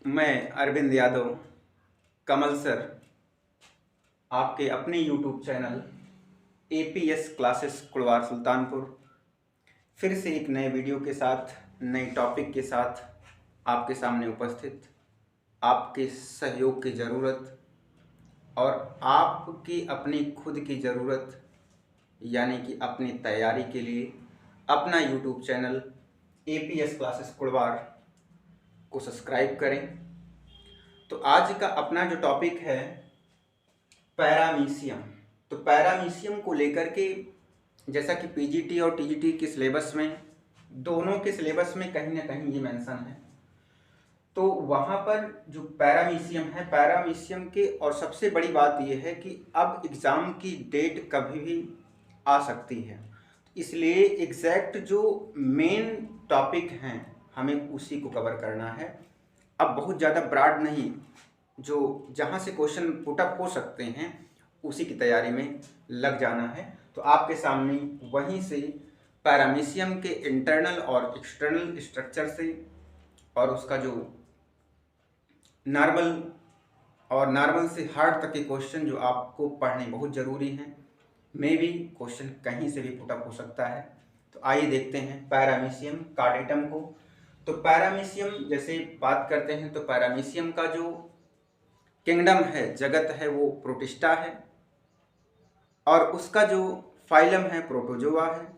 मैं अरविंद यादव कमल सर आपके अपने YouTube channel APS classes Kurwar Sultanpur फिर से एक नए वीडियो के साथ नए टॉपिक के साथ आपके सामने उपस्थित। आपके सहयोग की ज़रूरत और आपकी अपनी खुद की ज़रूरत यानी कि अपनी तैयारी के लिए अपना YouTube channel APS classes Kurwar को सब्सक्राइब करें। तो आज का अपना जो टॉपिक है पैरामीशियम। तो पैरामीशियम को लेकर के जैसा कि पीजीटी और टीजीटी के सिलेबस में, दोनों के सिलेबस में कहीं ना कहीं ये मेंशन है। तो वहाँ पर जो पैरामीशियम है, पैरामीशियम के और सबसे बड़ी बात ये है कि अब एग्ज़ाम की डेट कभी भी आ सकती है, इसलिए एग्जैक्ट जो मेन टॉपिक हैं हमें उसी को कवर करना है। अब बहुत ज़्यादा ब्रॉड नहीं, जो जहाँ से क्वेश्चन पुटअप हो सकते हैं उसी की तैयारी में लग जाना है। तो आपके सामने वहीं से पैरामीशियम के इंटरनल और एक्सटर्नल स्ट्रक्चर से और उसका जो नॉर्मल से हार्ड तक के क्वेश्चन जो आपको पढ़ने बहुत ज़रूरी हैं, में भी क्वेश्चन कहीं से भी पुटअप हो सकता है। तो आइए देखते हैं पैरामीशियम कार्डेटम को। तो पैरामीशियम जैसे बात करते हैं तो पैरामीशियम का जो किंगडम है, जगत है, वो प्रोटिस्टा है और उसका जो फाइलम है प्रोटोजोआ है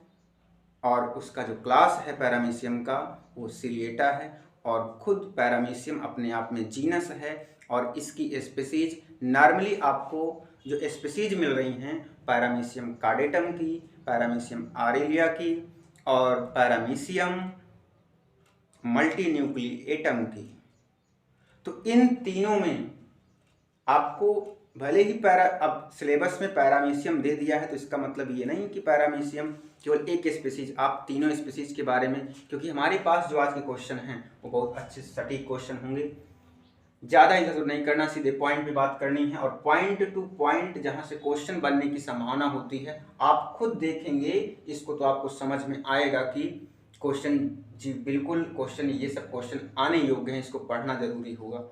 और उसका जो क्लास है पैरामीशियम का वो सिलिएटा है और खुद पैरामीशियम अपने आप में जीनस है। और इसकी स्पीसीज नॉर्मली आपको जो स्पीसीज मिल रही हैं पैरामीशियम कार्डेटम की, पैरामीशियम आरेलिया की और पैरामीशियम मल्टीन्यूक्लिएटम की। तो इन तीनों में आपको भले ही अब सिलेबस में पैरामीशियम दे दिया है तो इसका मतलब ये नहीं कि पैरामीशियम केवल एक स्पीसीज, आप तीनों स्पीसीज के बारे में, क्योंकि हमारे पास जो आज के क्वेश्चन हैं वो बहुत अच्छे सटीक क्वेश्चन होंगे। ज़्यादा इधर नहीं करना, सीधे पॉइंट पे बात करनी है और पॉइंट टू पॉइंट जहाँ से क्वेश्चन बनने की संभावना होती है आप खुद देखेंगे इसको तो आपको समझ में आएगा कि क्वेश्चन, जी बिल्कुल क्वेश्चन, ये सब क्वेश्चन आने योग्य हैं, इसको पढ़ना जरूरी होगा।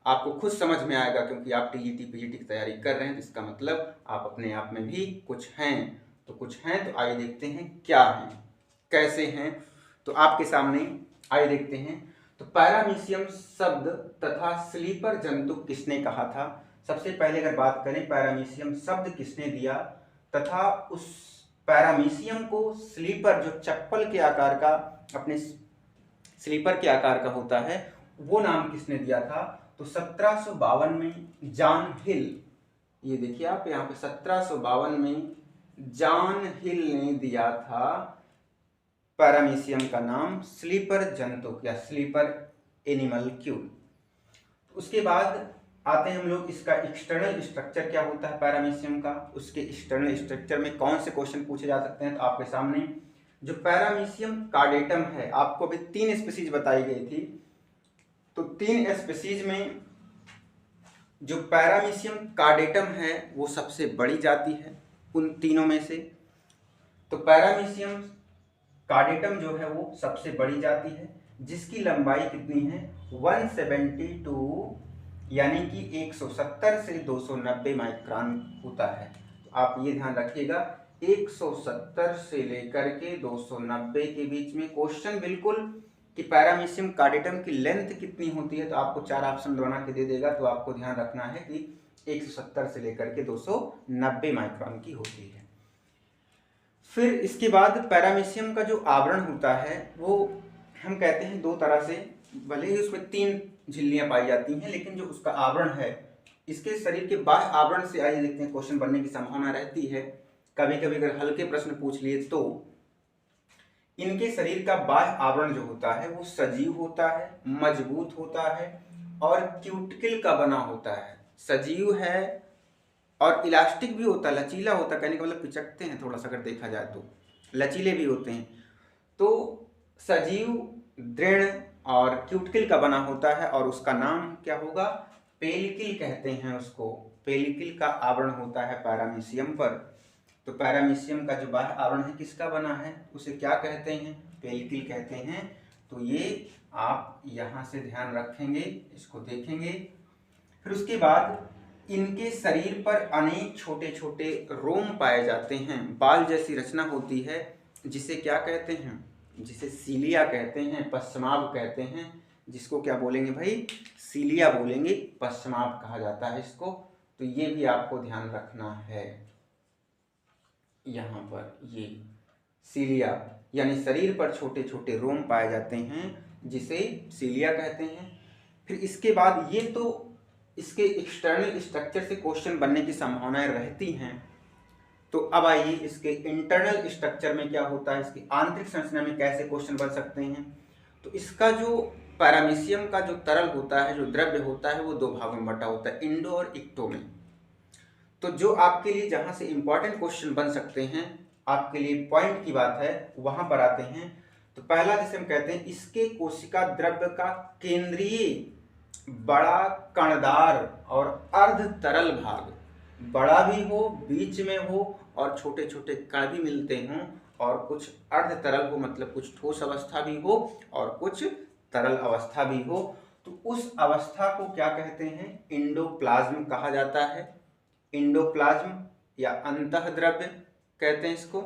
आपको खुद समझ में आएगा क्योंकि आप टीजीटी पीजीटी की तैयारी कर रहे हैं, इसका मतलब आप अपने आप में भी कुछ हैं। तो कुछ हैं तो आइए देखते हैं क्या हैं, कैसे हैं। तो आपके सामने आइए देखते हैं। तो पैरामीशियम शब्द तथा स्लीपर जंतु किसने कहा था? सबसे पहले अगर बात करें पैरामीशियम शब्द किसने दिया तथा उस पैरामीशियम को स्लीपर, जो चप्पल के आकार का, अपने स्लीपर के आकार का होता है, वो नाम किसने दिया था? तो 1752 में जॉन हिल, ये देखिए आप यहाँ पे 1752 में जॉन हिल ने दिया था पैरामीशियम का नाम स्लीपर जंतु या स्लीपर एनिमल क्यूल। उसके बाद आते हैं हम लोग, इसका एक्सटर्नल स्ट्रक्चर क्या होता है पैरामीशियम का, उसके एक्सटर्नल स्ट्रक्चर में कौन से क्वेश्चन पूछे जा सकते हैं। तो आपके सामने जो पैरामीशियम कार्डेटम है, आपको अभी 3 स्पीसीज बताई गई थी, तो 3 स्पीसीज में जो पैरामीशियम कार्डेटम है वो सबसे बड़ी जाति है उन तीनों में से। तो पैरामीशियम कार्डेटम जो है वो सबसे बड़ी जाति है जिसकी लंबाई कितनी है 172, यानी कि 170 से 290 माइक्रोन होता है। तो आप ये ध्यान रखिएगा 170 से लेकर के 290 के बीच में क्वेश्चन बिल्कुल कि पैरामीशियम कार्डेटम की लेंथ कितनी होती है, तो आपको 4 ऑप्शन बना के दे देगा। तो आपको ध्यान रखना है कि 170 से लेकर के 290 माइक्रोन की होती है। फिर इसके बाद पैरामीशियम का जो आवरण होता है वो हम कहते हैं 2 तरह से, भले ही उसमें 3 झिल्लियां पाई जाती हैं, लेकिन जो उसका आवरण है, इसके शरीर के बाह्य आवरण से आइए देखते हैं क्वेश्चन बनने की संभावना रहती है। कभी कभी अगर हल्के प्रश्न पूछ लिए तो इनके शरीर का बाह्य आवरण जो होता है वो सजीव होता है, मजबूत होता है और क्यूटिकल का बना होता है। सजीव है और इलास्टिक भी होता है, लचीला होता है, कहने का मतलब पिचकते हैं थोड़ा सा, अगर देखा जाए तो लचीले भी होते हैं। तो सजीव, दृढ़ और क्यूटिकल का बना होता है और उसका नाम क्या होगा? पेलिकल कहते हैं उसको। पेलिकल का आवरण होता है पैरामीशियम पर। तो पैरामीशियम का जो बाह्य आवरण है किसका बना है, उसे क्या कहते हैं? पेलिकल कहते हैं। तो ये आप यहाँ से ध्यान रखेंगे, इसको देखेंगे। फिर उसके बाद इनके शरीर पर अनेक छोटे छोटे रोम पाए जाते हैं, बाल जैसी रचना होती है, जिसे क्या कहते हैं, जिसे सीलिया कहते हैं, पश्चमाभ कहते हैं। जिसको क्या बोलेंगे भाई, सीलिया बोलेंगे, पश्चमाभ कहा जाता है इसको। तो ये भी आपको ध्यान रखना है। यहाँ पर ये सीलिया यानी शरीर पर छोटे छोटे रोम पाए जाते हैं, जिसे सीलिया कहते हैं। फिर इसके बाद ये तो इसके एक्सटर्नल स्ट्रक्चर से क्वेश्चन बनने की संभावनाएं रहती हैं। तो अब आइए इसके इंटरनल स्ट्रक्चर में क्या होता है, इसकी आंतरिक संरचना में कैसे क्वेश्चन बन सकते हैं। तो इसका जो पैरामीशियम का जो तरल होता है, जो द्रव्य होता है, वो दो भागों में बटा होता है, इंडो और इक्टो में। तो जो आपके लिए जहां से इंपॉर्टेंट क्वेश्चन बन सकते हैं, आपके लिए पॉइंट की बात है, वहां पर आते हैं। तो पहला जिसे हम कहते हैं, इसके कोशिका द्रव्य का केंद्रीय बड़ा कणदार और अर्ध तरल भाग, बड़ा भी हो, बीच में हो और छोटे छोटे कण भी मिलते हों, और कुछ अर्ध तरल हो, मतलब कुछ ठोस अवस्था भी हो और कुछ तरल अवस्था भी हो। तो उस अवस्था को क्या कहते हैं, इंडोप्लाज्म कहा जाता है। इंडोप्लाज्म या अंतःद्रव्य कहते हैं इसको।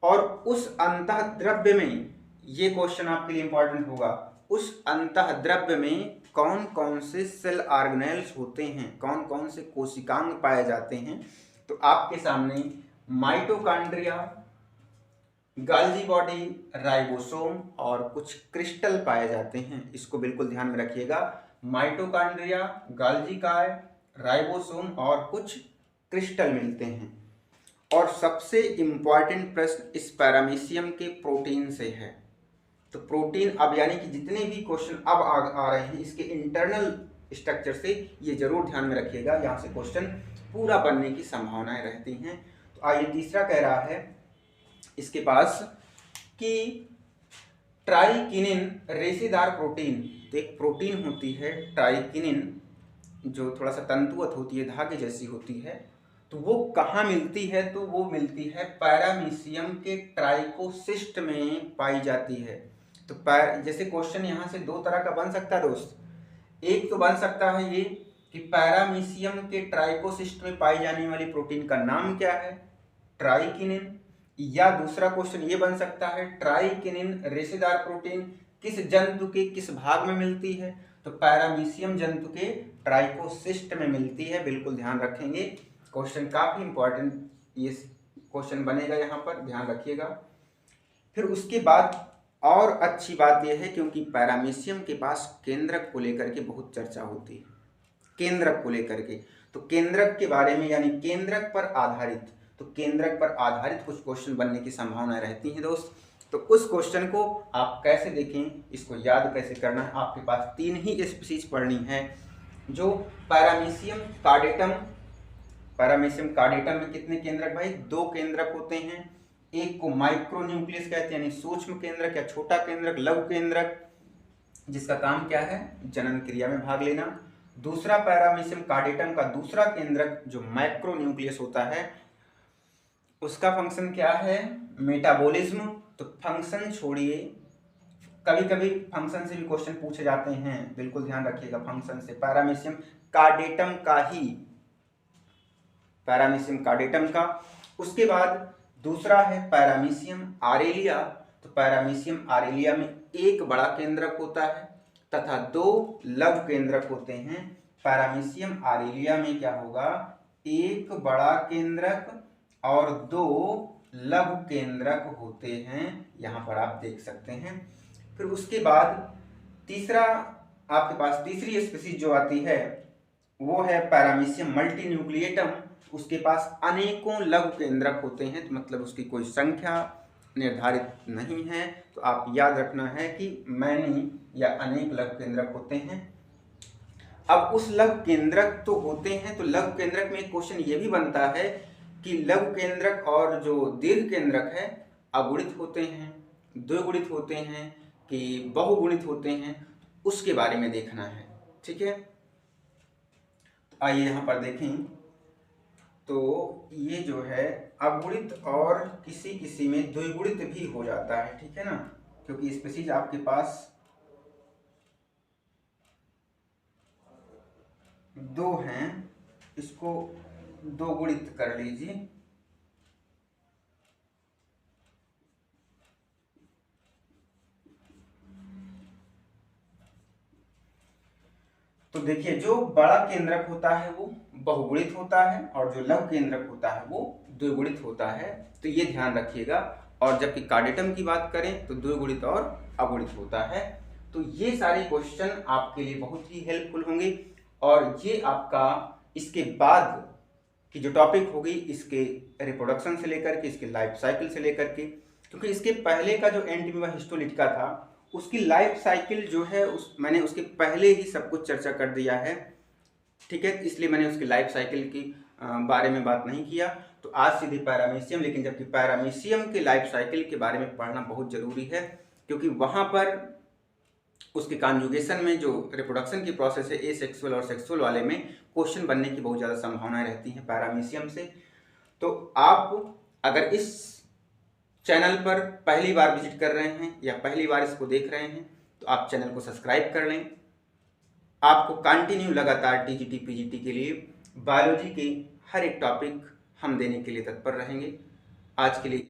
और उस अंतःद्रव्य में, ये क्वेश्चन आपके लिए इंपॉर्टेंट होगा, उस अंतःद्रव्य में कौन कौन से सेल ऑर्गेनेल्स होते हैं, कौन कौन से कोशिकांग पाए जाते हैं। तो आपके सामने माइटोकॉन्ड्रिया, गाल्जी बॉडी, राइबोसोम और कुछ क्रिस्टल पाए जाते हैं। इसको बिल्कुल ध्यान में रखिएगा, माइटोकॉन्ड्रिया, गाल्जी काय, राइबोसोम और कुछ क्रिस्टल मिलते हैं। और सबसे इंपॉर्टेंट प्रश्न इस पैरामीशियम के प्रोटीन से है। तो प्रोटीन, अब यानी कि जितने भी क्वेश्चन अब आ रहे हैं इसके इंटरनल स्ट्रक्चर से, ये जरूर ध्यान में रखिएगा, यहाँ से क्वेश्चन पूरा बनने की संभावनाएं रहती हैं। तो आइए तीसरा कह रहा है इसके पास कि ट्राइकिनिन रेशेदार प्रोटीन। तो एक प्रोटीन होती है ट्राइकिनिन, जो थोड़ा सा तंतुवत होती है, धागे जैसी होती है। तो वो कहाँ मिलती है, तो वो मिलती है पैरामीशियम के ट्राइकोसिस्ट में पाई जाती है। तो जैसे क्वेश्चन यहाँ से दो तरह का बन सकता है दोस्त। एक तो बन सकता है ये कि पैरामीशियम के ट्राइकोसिस्ट में पाई जाने वाली प्रोटीन का नाम क्या है, ट्राइकिनिन। या दूसरा क्वेश्चन ये बन सकता है, ट्राइकिनिन रेशेदार प्रोटीन किस जंतु के किस भाग में मिलती है। तो पैरामीशियम जंतु के ट्राइकोसिस्ट में मिलती है। बिल्कुल ध्यान रखेंगे, क्वेश्चन काफी इंपॉर्टेंट ये क्वेश्चन बनेगा, यहाँ पर ध्यान रखिएगा। फिर उसके बाद और अच्छी बात यह है, क्योंकि पैरामीशियम के पास केंद्रक को लेकर के बहुत चर्चा होती है, केंद्रक को लेकर के। तो केंद्रक के बारे में, यानी केंद्रक पर आधारित, तो केंद्रक पर आधारित कुछ क्वेश्चन बनने की संभावना रहती है दोस्त। तो उस क्वेश्चन को आप कैसे देखें, इसको याद कैसे करना है। आपके पास 3 ही स्पीशीज पढ़नी है। जो पैरामीशियम कार्डेटम, पैरामीशियम कार्डेटम में कितने केंद्रक भाई, 2 केंद्रक होते हैं। एक को माइक्रोन्यूक्लियस कहते हैं, यानी सूक्ष्म केंद्रक या छोटा केंद्रक, लघु केंद्रक, जिसका काम क्या है, जनन क्रिया में भाग लेना। दूसरा पैरामीशियम कार्डेटम का दूसरा केंद्रक जो मैक्रोन्यूक्लियस होता है, उसका फंक्शन क्या है, मेटाबॉलिज्म। तो फंक्शन छोड़िए, कभी कभी फंक्शन से भी क्वेश्चन पूछे जाते हैं, बिल्कुल ध्यान रखिएगा फंक्शन से। पैरामीशियम कार्डेटम का ही, पैरामीशियम कार्डेटम का। उसके बाद दूसरा है पैरामीशियम आरेलिया। तो पैरामीशियम आरेलिया में एक बड़ा केंद्रक होता है तथा 2 लघु केंद्रक होते हैं। पैरामीशियम आरेलिया में क्या होगा, एक बड़ा केंद्रक और 2 लघु केंद्रक होते हैं, यहाँ पर आप देख सकते हैं। फिर उसके बाद तीसरा, आपके पास तीसरी स्पीशीज जो आती है वो है पैरामीशियम मल्टीन्यूक्लिएटम। उसके पास अनेकों लघु केंद्रक होते हैं, तो मतलब उसकी कोई संख्या निर्धारित नहीं है। तो आप याद रखना है कि मैनी या अनेक लघु केंद्रक होते हैं। अब उस लघु केंद्रक तो होते हैं, तो लघु केंद्रक में एक क्वेश्चन ये भी बनता है कि लघु केंद्रक और जो दीर्घ केंद्रक है अगुणित होते हैं, द्विगुणित होते हैं कि बहुगुणित होते हैं, उसके बारे में देखना है। ठीक है, तो आइए यहाँ पर देखें। तो ये जो है अगुणित और किसी किसी में द्विगुणित भी हो जाता है, ठीक है ना, क्योंकि स्पीशीज आपके पास 2 हैं, इसको 2 गुणित कर लीजिए। तो देखिए, जो बड़ा केंद्रक होता है वो बहुगुणित होता है और जो लघु केंद्रक होता है वो द्विगुणित होता है, तो ये ध्यान रखिएगा। और जबकि कार्डेटम की बात करें तो द्विगुणित और अगुणित होता है। तो ये सारे क्वेश्चन आपके लिए बहुत ही हेल्पफुल होंगे और ये आपका इसके बाद की जो टॉपिक होगी इसके रिप्रोडक्शन से लेकर के, इसके लाइफ साइकिल से लेकर के, क्योंकि इसके पहले का जो एंटीमीबा हिस्टोलिटिका था उसकी लाइफ साइकिल जो है मैंने उसके पहले ही सब कुछ चर्चा कर दिया है, ठीक है। इसलिए मैंने उसकी लाइफ साइकिल की बारे में बात नहीं किया। तो आज सीधे पैरामीशियम, लेकिन जबकि पैरामीशियम के लाइफ साइकिल के बारे में पढ़ना बहुत जरूरी है, क्योंकि वहां पर उसके कॉन्जुगेशन में जो रिप्रोडक्शन की प्रोसेस है एसेक्सुअल और सेक्सुअल वाले में क्वेश्चन बनने की बहुत ज़्यादा संभावनाएं रहती हैं पैरामीशियम से। तो आप अगर इस चैनल पर पहली बार विजिट कर रहे हैं या पहली बार इसको देख रहे हैं तो आप चैनल को सब्सक्राइब कर लें। आपको कंटिन्यू लगातार टीजीटी पीजीटी के लिए बायोलॉजी के हर एक टॉपिक हम देने के लिए तत्पर रहेंगे। आज के लिए